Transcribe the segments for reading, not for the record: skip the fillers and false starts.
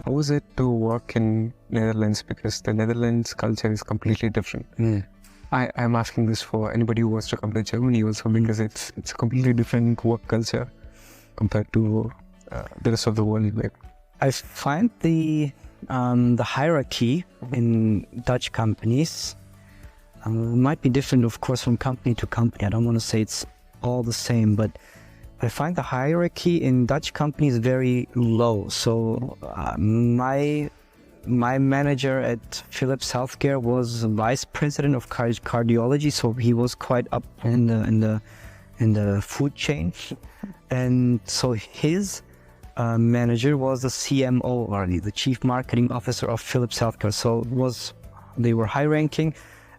How is it to work in Netherlands? Because the Netherlands culture is completely different. I'm asking this for anybody who wants to come to Germany also, because it's a completely different work culture compared to the rest of the world. Like, I find the hierarchy in Dutch companies might be different, of course, from company to company. I don't want to say it's all the same, but I find the hierarchy in Dutch companies very low. So my manager at Philips Healthcare was vice president of cardiology, so he was quite up in the food chain, and so his manager was the CMO, or the chief marketing officer of Philips Healthcare. So they were high ranking,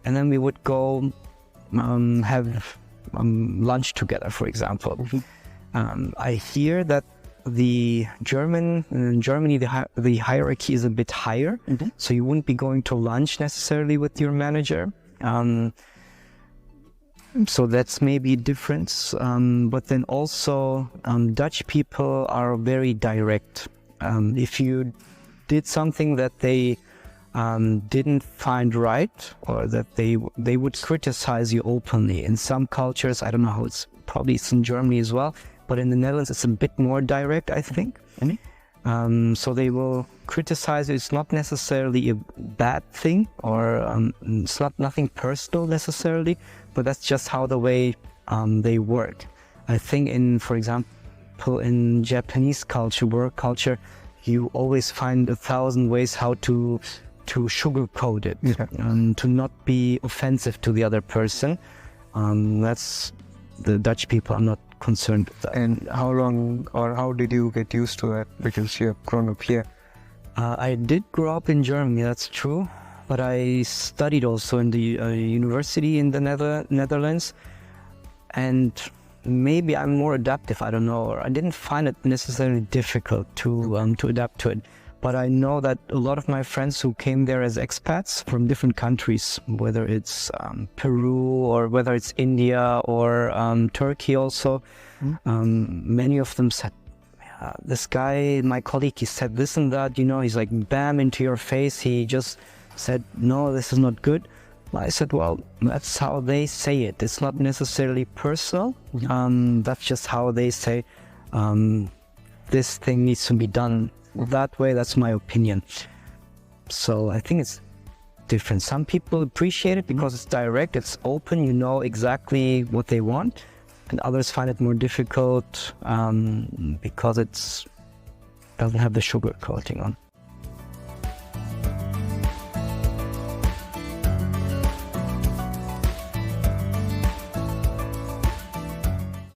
and then we would go have lunch together, for example. I hear that in Germany the hierarchy is a bit higher, so you wouldn't be going to lunch necessarily with your manager. So that's maybe a difference, but then also Dutch people are very direct. If you did something that they didn't find right, or that they would criticize you openly. In some cultures, I don't know how it's in Germany as well, but in the Netherlands it's a bit more direct, I think. So they will criticize you. It's not necessarily a bad thing, or it's nothing personal necessarily, but that's just how the way they work. I think for example, in Japanese culture, work culture, you always find 1,000 ways how to sugarcoat it, to not be offensive to the other person. That's the Dutch people are not concerned with that. and how long, or how did you get used to that? Because you have grown up here. I did grow up in Germany, that's true, but I studied also in the university in the Netherlands, and maybe I'm more adaptive, I don't know, or I didn't find it necessarily difficult to adapt to it. But I know that a lot of my friends who came there as expats from different countries, whether it's Peru or whether it's India or Turkey also, many of them said, this guy, my colleague, he said this and that, he's like bam into your face. He just said, no, this is not good. I said, well, that's how they say it. It's not necessarily personal. That's just how they say this thing needs to be done that way. That's my opinion. So I think it's different. Some people appreciate it because it's direct, it's open, you know exactly what they want, and others find it more difficult because it doesn't have the sugar coating on.